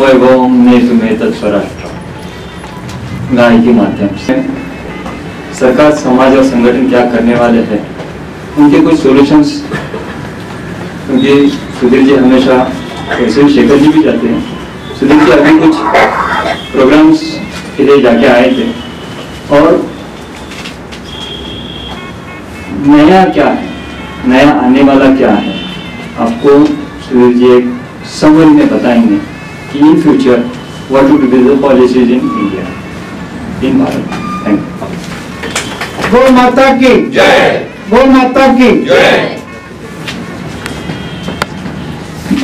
वैभवं नेतुमेतत् स्वराष्ट्रम्। गाय के माध्यम से सरकार, समाज और संगठन क्या करने वाले हैं, उनके कुछ सॉल्यूशंस, क्योंकि सुधीर जी हमेशा, वैसे भी शेखर जी भी जाते हैं, सुधीर जी अभी कुछ प्रोग्राम्स के लिए जाके आए थे, और नया क्या है, नया आने वाला क्या है, आपको सुधीर जी एक समरी में बताएंगे कि in future what would be the policies in India, in Bharat. Thank you. गौ माता की जय, गौ माता की जय।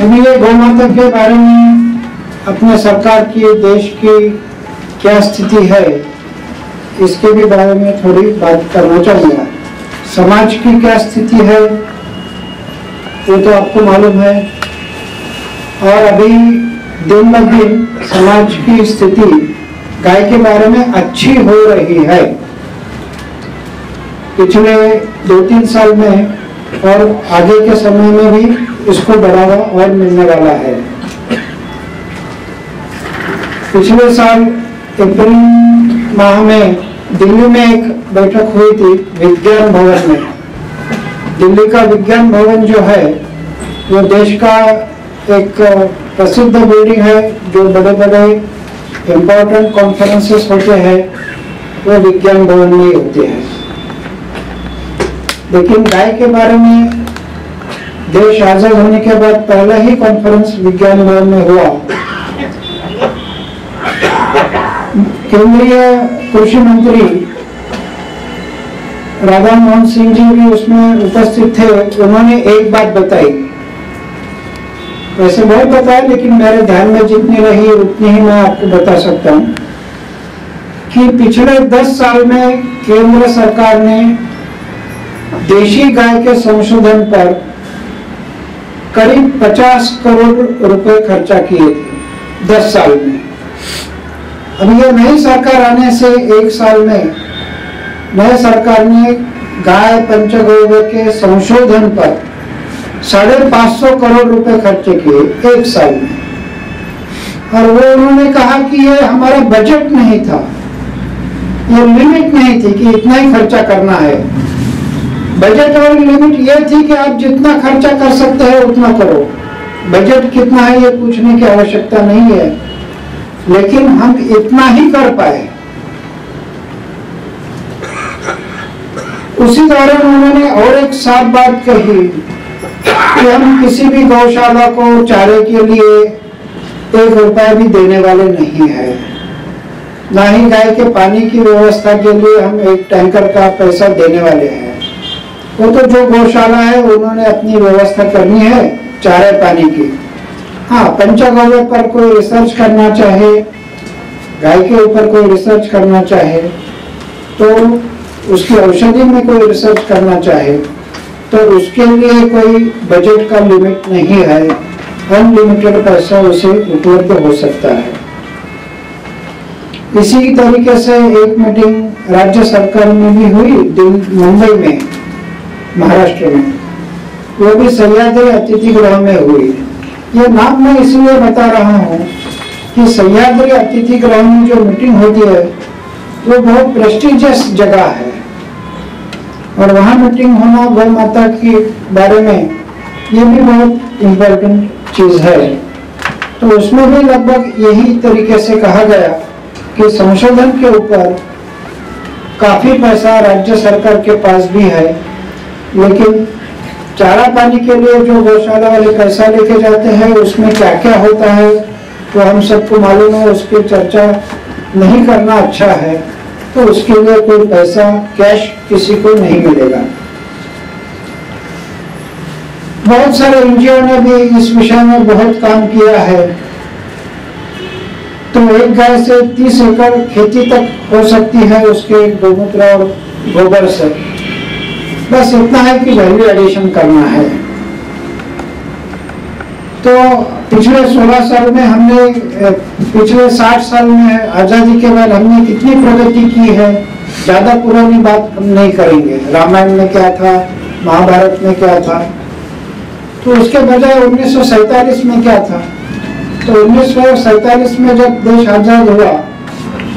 अभी ये गौ माता के बारे में अपने सरकार की, देश की क्या स्थिति है, इसके भी बारे में थोड़ी बात करना चाहूँगा। समाज की क्या स्थिति है वो तो आपको मालूम है, और अभी दिन ब दिन समाज की स्थिति गाय के बारे में अच्छी हो रही है। पिछले 2-3 साल में और आगे के समय में भी इसको बढ़ावा और मिलने वाला है। पिछले साल अप्रैल माह में दिल्ली में एक बैठक हुई थी विज्ञान भवन में। दिल्ली का विज्ञान भवन जो है वो देश का एक प्रसिद्ध बिल्डिंग है, जो बड़े बड़े इम्पोर्टेंट कॉन्फ्रेंसेस होते हैं वो विज्ञान भवन में ही होते हैं। लेकिन गाय के बारे में देश आजाद होने के बाद पहला ही कॉन्फ्रेंस विज्ञान भवन में हुआ। केंद्रीय कृषि मंत्री राधा मोहन सिंह जी भी उसमें उपस्थित थे। उन्होंने एक बात बताई, वैसे बहुत बताया, लेकिन मेरे ध्यान में जितनी रही उतनी ही मैं आपको बता सकता हूँ कि पिछले 10 साल में केंद्र सरकार ने देशी गाय के संशोधन पर करीब 50 करोड़ रुपए खर्चा किए थे 10 साल में। अब ये नई सरकार आने से 1 साल में नई सरकार ने गाय पंचगव्य के संशोधन पर 550 करोड़ रुपए खर्च किए 1 साल में। और वो उन्होंने कहा कि ये हमारा बजट नहीं था, ये लिमिट नहीं थी कि इतना ही खर्चा करना है। बजट और लिमिट ये थी कि आप जितना खर्चा कर सकते हैं उतना करो, बजट कितना है ये पूछने की आवश्यकता नहीं है, लेकिन हम इतना ही कर पाए। उसी दौरान उन्होंने और एक साफ बात कही कि हम किसी भी गौशाला को चारे के लिए 1 रुपया भी देने वाले नहीं है, ना ही गाय के पानी की व्यवस्था के लिए हम 1 टैंकर का पैसा देने वाले हैं। वो तो जो गौशाला है उन्होंने अपनी व्यवस्था करनी है चारे पानी की। हाँ, पंचगव्य पर कोई रिसर्च करना चाहे, गाय के ऊपर कोई रिसर्च करना चाहे, तो उसकी औषधि में कोई रिसर्च करना चाहे, तो उसके लिए कोई बजट का लिमिट नहीं है, अनलिमिटेड पैसा उसे उपलब्ध हो सकता है। इसी तरीके से एक मीटिंग राज्य सरकार में भी हुई मुंबई में, महाराष्ट्र में, वो भी सह्याद्री अतिथि गृह में हुई। ये नाम मैं इसलिए बता रहा हूँ कि सह्याद्री अतिथि गृह में जो मीटिंग होती है वो बहुत प्रेस्टिजियस जगह है, और वहाँ मीटिंग होना गौ माता के बारे में ये भी बहुत इम्पोर्टेंट चीज है। तो उसमें भी लगभग यही तरीके से कहा गया कि संशोधन के ऊपर काफी पैसा राज्य सरकार के पास भी है, लेकिन चारा पानी के लिए जो गौशाला वाले पैसा लेके जाते हैं उसमें क्या क्या होता है तो हम सबको मालूम है, उसकी चर्चा नहीं करना अच्छा है। तो उसके लिए कोई पैसा कैश किसी को नहीं मिलेगा। बहुत सारे एनजीओ ने भी इस विषय में बहुत काम किया है। तो एक गाय से 30 एकड़ खेती तक हो सकती है उसके गोमूत्र और गोबर से। बस इतना है कि वैल्यू एडिशन करना है। तो पिछले 16 साल में हमने, पिछले 60 साल में आजादी के बाद हमने कितनी प्रगति की है, ज्यादा पुरानी बात हम नहीं करेंगे। रामायण में क्या था, महाभारत में क्या था, तो उसके बजाय 1947 में क्या था, तो 1947 में जब देश आजाद हुआ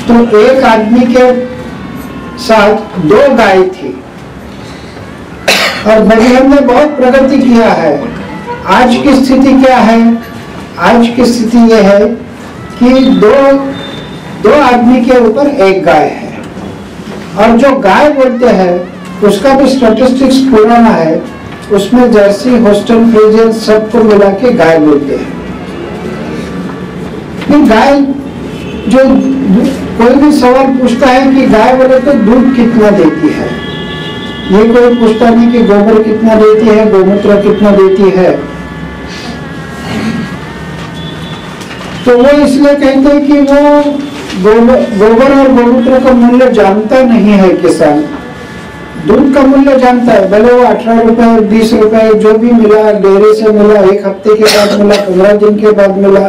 तो एक आदमी के साथ 2 गाय थी और बघेल ने बहुत प्रगति किया है। आज की स्थिति क्या है? आज की स्थिति यह है कि दो आदमी के ऊपर 1 गाय है, और जो गाय बोलते हैं उसका भी स्टैटिस्टिक्स पुराना है, उसमें जर्सी, होस्टन, फ्रीजियन सबको मिला के गाय बोलते हैं। गाय जो कोई भी सवाल पूछता है कि गाय बोले तो दूध कितना देती है, ये कोई पूछता नहीं कि गोबर कितना देती है, गोमूत्र कितना देती है। तो वो इसलिए कहते हैं कि वो गोबर और गोमूत्र का मूल्य जानता नहीं है किसान, दूध का मूल्य जानता है। भले वो 18 रुपए 20 रुपए जो भी मिला, डेयरी से मिला, 1 हफ्ते के बाद मिला, 15 दिन के बाद मिला,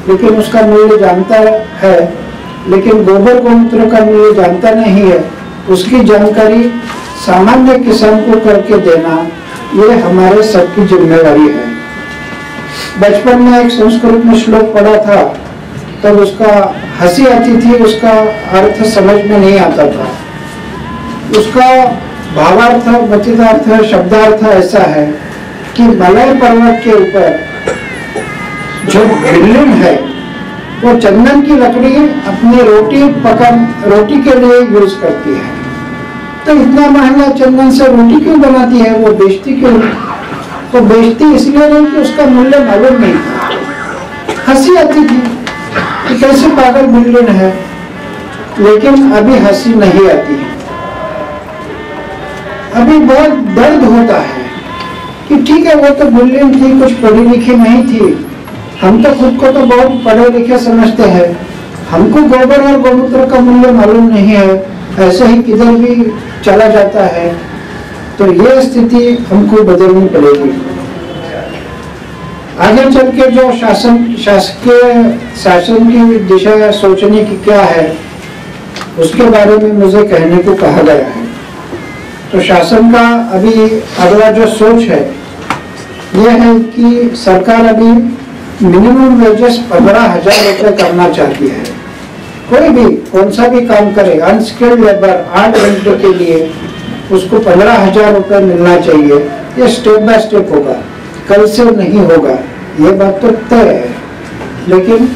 लेकिन उसका मूल्य जानता है। लेकिन गोबर गोमूत्र का मूल्य जानता नहीं है। उसकी जानकारी सामान्य किसान को करके देना ये हमारे सबकी जिम्मेवारी है। बचपन में एक संस्कृत में श्लोक पढ़ा था, तब उसका हंसी आती थी, उसका अर्थ समझ में नहीं आता था। उसका भावार्थ, वचितार्थ, शब्दार्थ ऐसा है कि मलय पर्वत के ऊपर जो बिल्लिन है वो चंदन की लकड़ी अपनी रोटी के लिए यूज करती है। तो इतना महंगा चंदन से रोटी क्यों बनाती है, वो बेचती क्यों? तो बेचती इसलिए नहीं कि उसका मूल्य मालूम नहीं था। हंसी आती थी कि कैसे पागल बिल्लिन है, लेकिन अभी हंसी नहीं आती। अभी बहुत दर्द होता है कि ठीक है वो तो बिल्लिन थी, कुछ पढ़ी लिखी नहीं थी, हम तो खुद को तो बहुत पढ़े लिखे समझते हैं, हमको गोबर और गोमूत्र का मूल्य मालूम नहीं है, ऐसे ही किधर भी चला जाता है। तो ये स्थिति हमको बदलनी पड़ेगी। आगे चल के जो शासन की दिशा सोचने की क्या है, उसके बारे में मुझे कहने को कहा गया है। तो शासन का अभी अगला जो सोच है ये है कि सरकार अभी मिनिमम वेजेस 15,000 रुपए करना चाहती है। कोई भी कौन सा भी काम करे, अनस्किल्ड लेबर 8 घंटे के लिए उसको 15,000 रुपए मिलना चाहिए। ये स्टेप बाय स्टेप होगा, कल से नहीं होगा, ये बात तो तय है, लेकिन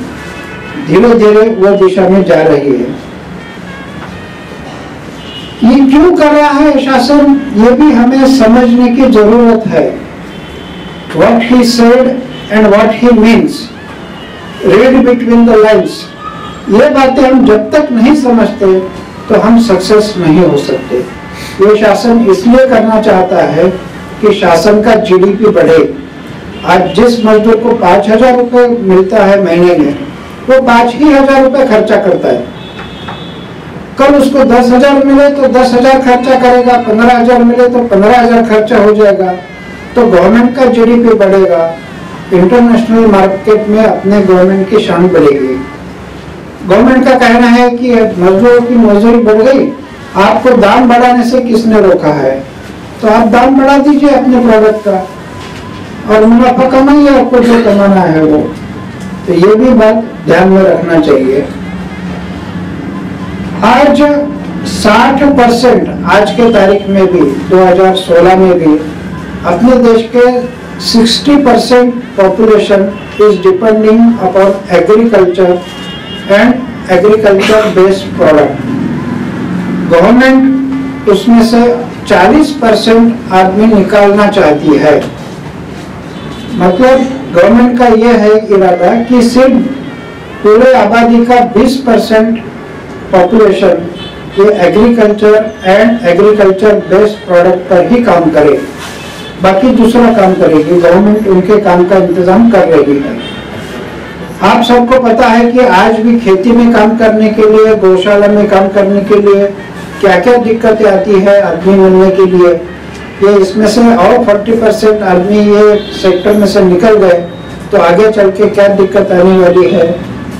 धीरे धीरे वो दिशा में जा रही है। ये क्यों कर रहा है शासन, ये भी हमें समझने की जरूरत है। What he said and what he means, read between the lines, ये बातें हम जब तक नहीं समझते तो हम सक्सेस नहीं हो सकते। ये शासन इसलिए करना चाहता है कि शासन का जीडीपी बढ़े। आज जिस मजदूर को 5,000 रुपए मिलता है महीने में, वो 5,000 रुपए खर्चा करता है। कल उसको 10,000 मिले तो 10,000 खर्चा करेगा, 15,000 मिले तो 15,000 खर्चा हो जाएगा। तो गवर्नमेंट का जीडीपी बढ़ेगा, इंटरनेशनल मार्केट में अपने गवर्नमेंट की शान बढ़ेगी। गवर्नमेंट का कहना है कि मजदूरों की मजदूरी बढ़ गई, आपको दाम बढ़ाने से किसने रोका है, तो आप दाम बढ़ा दीजिए अपने प्रोडक्ट का और मुनाफा कमाइए, आपको जो कमाना है वो। तो ये भी बात ध्यान में रखना चाहिए। आज 60% आज के तारीख में भी 2016 में भी अपने देश के 60% population is depending upon agriculture and agriculture based product. Government उसमें से 40% आदमी निकालना चाहती है। मतलब गवर्नमेंट का यह है इरादा कि सिर्फ पूरे आबादी का 20% पॉपुलेशन ये agriculture and agriculture based product पर ही काम करे, बाकी दूसरा काम करेगी। गवर्नमेंट उनके काम का इंतजाम कर रही है। आप सबको पता है कि आज भी खेती में काम करने के लिए, गौशाला में काम करने के लिए क्या क्या दिक्कतें आती है आदमी मिलने के लिए। ये इसमें से और 40% आदमी ये सेक्टर में से निकल गए तो आगे चल के क्या दिक्कत आने वाली है,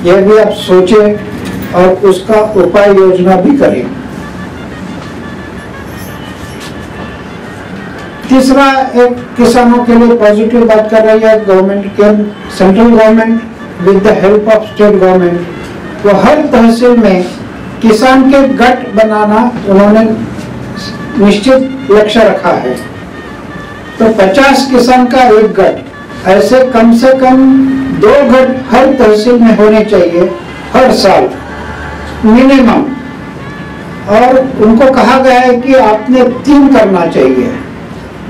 यह भी आप सोचें और उसका उपाय योजना भी करें। तीसरा, एक किसानों के लिए पॉजिटिव बात कर रही है गवर्नमेंट के, central government with the help of state government, वो हर तहसील में किसान के गट बनाना उन्होंने निश्चित लक्ष्य रखा है। तो 50 किसान का एक गट, ऐसे कम से कम 2 गट हर तहसील में होने चाहिए हर साल मिनिमम। और उनको कहा गया है कि आपने 3 करना चाहिए।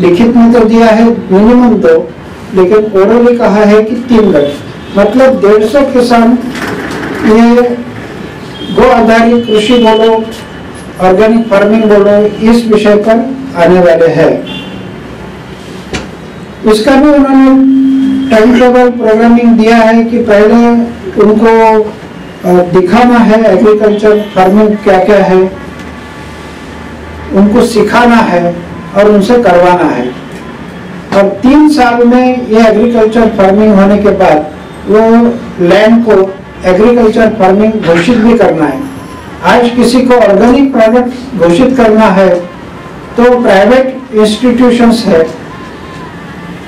लिखित में तो दिया है मिनिमम 2, लेकिन ओरली कहा है कि 3 गट, मतलब 150 किसान ये गो आधारित कृषि बोलो, ऑर्गेनिक फार्मिंग बोलो, इस विषय पर आने वाले हैं। इसका भी उन्होंने टाइम टेबल प्रोग्रामिंग दिया है कि पहले उनको दिखाना है एग्रीकल्चर फार्मिंग क्या क्या है, उनको सिखाना है और उनसे करवाना है। और 3 साल में ये एग्रीकल्चर फार्मिंग होने के बाद वो लैंड को एग्रीकल्चर फार्मिंग घोषित भी करना है। आज किसी को ऑर्गेनिक प्रोडक्ट घोषित करना है तो प्राइवेट इंस्टीट्यूशंस है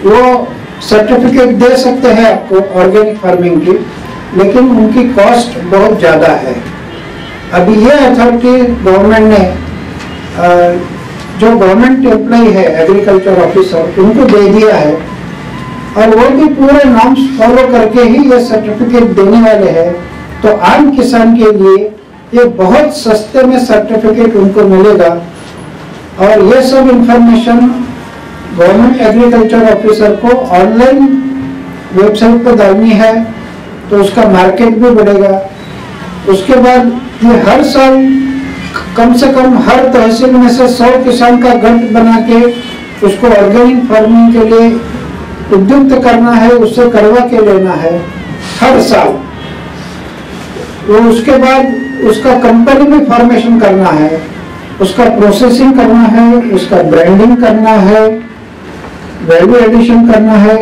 वो सर्टिफिकेट दे सकते हैं आपको ऑर्गेनिक फार्मिंग की, लेकिन उनकी कॉस्ट बहुत ज़्यादा है। अभी ये अथॉरिटी गवर्नमेंट ने जो गवर्नमेंट एम्प्लॉय है एग्रीकल्चर ऑफिसर, उनको दे दिया है और वो भी पूरे नॉर्म्स फॉलो करके ही ये सर्टिफिकेट देने वाले हैं। तो आम किसान के लिए ये बहुत सस्ते में सर्टिफिकेट उनको मिलेगा। और ये सब इंफॉर्मेशन गवर्नमेंट एग्रीकल्चर ऑफिसर को ऑनलाइन वेबसाइट पर डालनी है, तो उसका मार्केट भी बढ़ेगा। उसके बाद ये हर साल कम से कम हर तहसील में से 100 किसान का गठ बना के उसको ऑर्गेनिक फार्मिंग के लिए उद्युक्त करना है, उससे करवा के लेना है हर साल। वो उसके बाद उसका कंपनी में फॉर्मेशन करना है, उसका प्रोसेसिंग करना है, उसका ब्रांडिंग करना है, वैल्यू एडिशन करना है,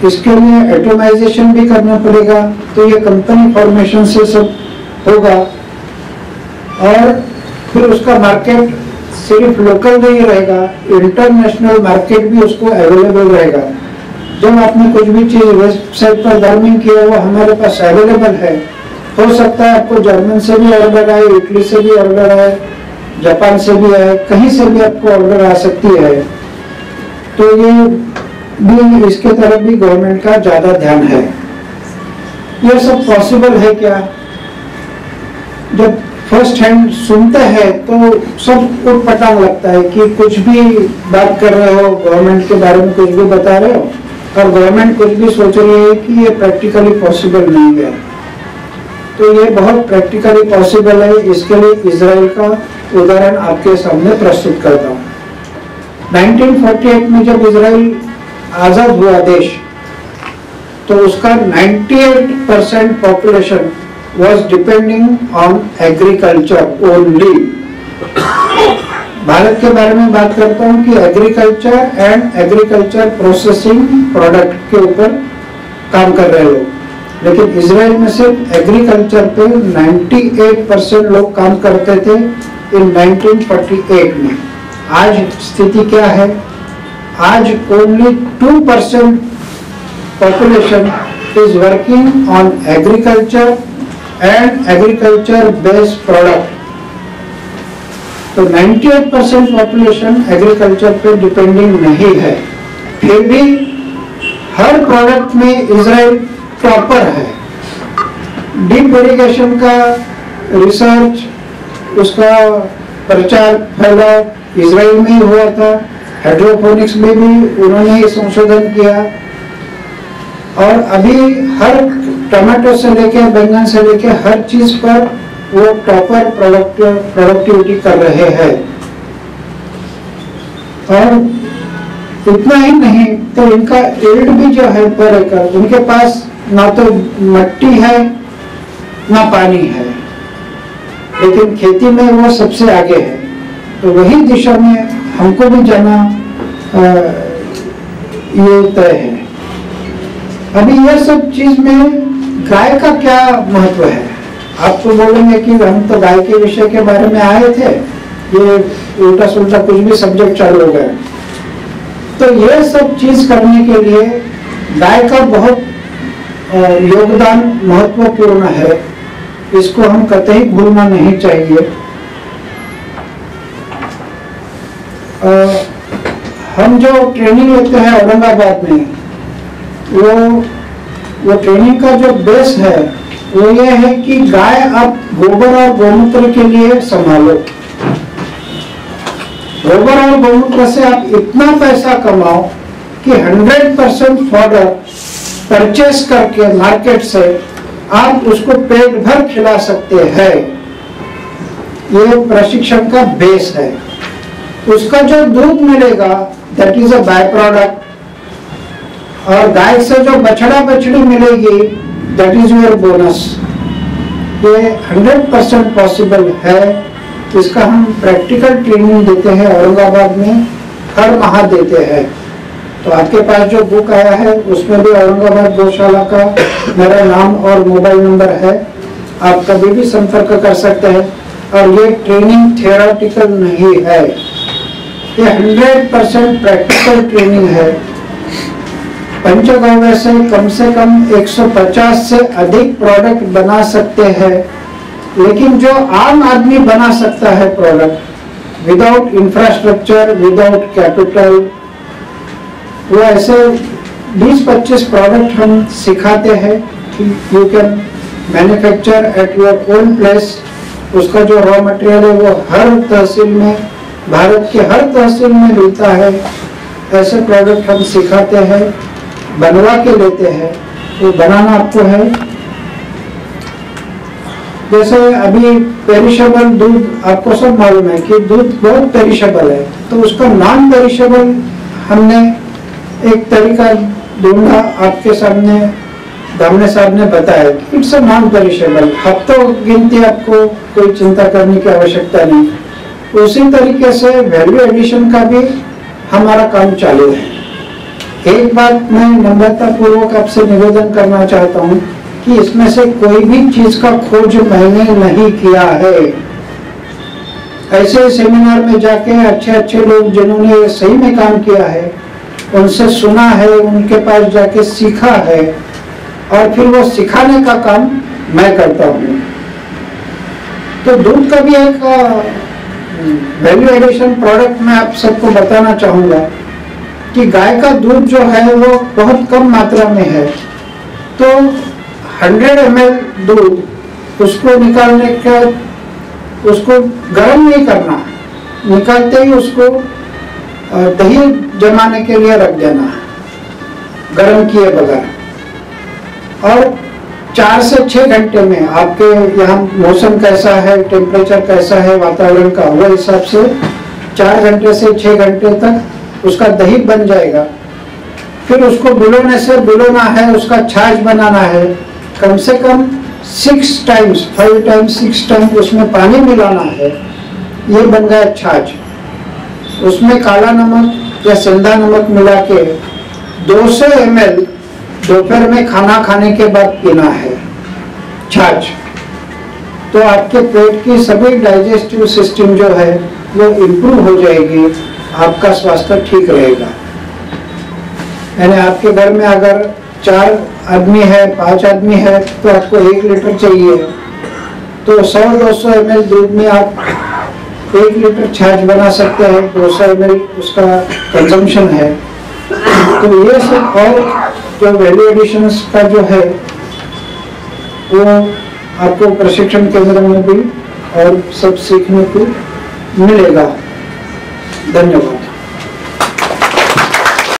इसके लिए एटोमाइजेशन भी करना पड़ेगा। तो ये कंपनी फॉर्मेशन से सब होगा। और फिर उसका मार्केट सिर्फ लोकल नहीं रहेगा, इंटरनेशनल मार्केट भी उसको अवेलेबल रहेगा। जब आपने कुछ भी चीज वेबसाइट पर फार्मिंग किया वो हमारे पास अवेलेबल है, हो सकता है आपको जर्मन से भी ऑर्डर आए, इटली से भी ऑर्डर आए, जापान से भी आए, कहीं से भी आपको ऑर्डर आ सकती है। तो ये भी इसके तरफ भी गवर्नमेंट का ज्यादा ध्यान है। ये सब पॉसिबल है क्या? जब फर्स्ट हैंड सुनते हैं तो सब उटपटांग लगता है कि कुछ भी बात कर रहे हो, गवर्नमेंट के बारे में कुछ भी बता रहे हो और गवर्नमेंट कुछ भी सोच रही है कि ये प्रैक्टिकली पॉसिबल नहीं है। तो ये बहुत प्रैक्टिकली पॉसिबल है। इसके लिए इजराइल का उदाहरण आपके सामने प्रस्तुत करता हूँ। 1948 में जब इजराइल आजाद हुआ देश, तो उसका 98% population was depending on agriculture only। Bharat के बारे में बात करता हूँ कि agriculture and agriculture processing product के ऊपर काम कर रहे लोग, लेकिन इजराइल में सिर्फ एग्रीकल्चर पे 98% लोग काम करते थे इन 1948 में। आज स्थिति क्या है? आज only 2% population is working on agriculture and agriculture based product. तो 98% पॉपुलेशन एग्रीकल्चर पे डिपेंडिंग नहीं है, फिर भी हर प्रोडक्ट में इजराइल टॉपर है। डीप इरिगेशन का रिसर्च, उसका प्रचार फैलाव इजराइल में ही हुआ था। हाइड्रोपोनिक्स में भी उन्होंने ही संशोधन किया। और अभी हर टमाटो से लेके बैंगन से लेके हर चीज पर वो टॉपर प्रोडक्टिविटी कर रहे हैं। और इतना ही नहीं तो इनका यील्ड भी जो है पर एकड़, उनके पास ना तो मिट्टी है ना पानी है, लेकिन खेती में वो सबसे आगे है। तो वही दिशा में हमको भी जाना ये तय है। अभी यह सब चीज में गाय का क्या महत्व है? आप तो बोलेंगे कि हम तो गाय के विषय के बारे में आए थे, ये उल्टा सुल्टा कुछ भी सब्जेक्ट चालू हो गया। तो ये सब चीज करने के लिए गाय का बहुत योगदान महत्वपूर्ण है, इसको हम कतई भूलना नहीं चाहिए। हम जो ट्रेनिंग लेते हैं औरंगाबाद में, वो ट्रेनिंग का जो बेस है वो ये है कि गाय आप गोबर और गौमूत्र के लिए संभालो। गोबर और गौमूत्र से आप इतना पैसा कमाओ कि 100% फॉडर परचेस करके मार्केट से आप उसको पेट भर खिला सकते हैं। ये प्रशिक्षण का बेस है। उसका जो दूध मिलेगा that is a by product, और गाय से जो बछड़ा बछड़ी मिलेगी दैट इज योर बोनस। ये 100% पॉसिबल है। इसका हम प्रैक्टिकल ट्रेनिंग देते हैं औरंगाबाद में, हर माह देते हैं। तो आपके पास जो बुक आया है उसमें भी औरंगाबाद गौशाला का मेरा नाम और मोबाइल नंबर है, आप कभी भी संपर्क कर सकते हैं। और ये ट्रेनिंग थियोरेटिकल नहीं है, ये 100% प्रैक्टिकल ट्रेनिंग है। पंचगव्य से कम 150 से अधिक प्रोडक्ट बना सकते हैं, लेकिन जो आम आदमी बना सकता है product without infrastructure, without capital, वो ऐसे 20-25 प्रोडक्ट हम सिखाते हैं कि you can manufacture at your own place. उसका जो रॉ मटेरियल है वो हर तहसील में, भारत के हर तहसील में मिलता है। ऐसे प्रोडक्ट हम सिखाते हैं, बनवा के लेते हैं। वो बनाना आपको है। जैसे अभी पेरिशेबल दूध, आपको सब मालूम है कि दूध बहुत पेरिशेबल है, तो उसका नॉन पेरिशेबल हमने एक तरीका ढूंढा, आपके सामने दामने साहब ने बताया कि इट्स अ नॉन पेरिशेबल। हफ्तों गिनती आपको कोई चिंता करने की आवश्यकता नहीं। उसी तरीके से वैल्यू एडिशन का भी हमारा काम चालू है। एक बात मैं नम्रता पूर्वक आपसे निवेदन करना चाहता हूँ कि इसमें से कोई भी चीज का खोज मैंने नहीं किया है। ऐसे सेमिनार में जाके अच्छे लोग जिन्होंने सही में काम किया है उनसे सुना है, उनके पास जाके सीखा है, और फिर वो सिखाने का काम मैं करता हूँ। तो दूध का भी एक वैल्यू एडिशन प्रोडक्ट मैं आप सबको बताना चाहूँगा कि गाय का दूध जो है वो बहुत कम मात्रा में है, तो 100 ml दूध उसको निकालने का, उसको गर्म नहीं करना, निकालते ही उसको दही जमाने के लिए रख देना गर्म किए बगैर, और 4 से 6 घंटे में, आपके यहाँ मौसम कैसा है, टेम्परेचर कैसा है वातावरण का, वो हिसाब से 4 घंटे से 6 घंटे तक उसका दही बन जाएगा। फिर उसको बुलोना है, उसका छाछ बनाना है। कम से कम 5 टाइम्स 6 टाइम्स उसमें पानी मिलाना है। ये बन गया छाछ। उसमें काला नमक या सेंधा नमक मिला के 200 ml दोपहर में खाना खाने के बाद पीना है छाछ। तो आपके पेट की सभी डाइजेस्टिव सिस्टम जो है वो इम्प्रूव हो जाएगी, आपका स्वास्थ्य ठीक रहेगा। यानी आपके घर में अगर 4 आदमी है, 5 आदमी है, तो आपको 1 लीटर चाहिए, तो 100-200 ml दूध में आप 1 लीटर छाछ बना सकते हैं। 200 ml उसका कंजम्पशन है। तो ये सब, और जो वैल्यू एडिशंस का जो है वो आपको प्रशिक्षण केंद्र में भी और सब सीखने को मिलेगा। धन्यवाद।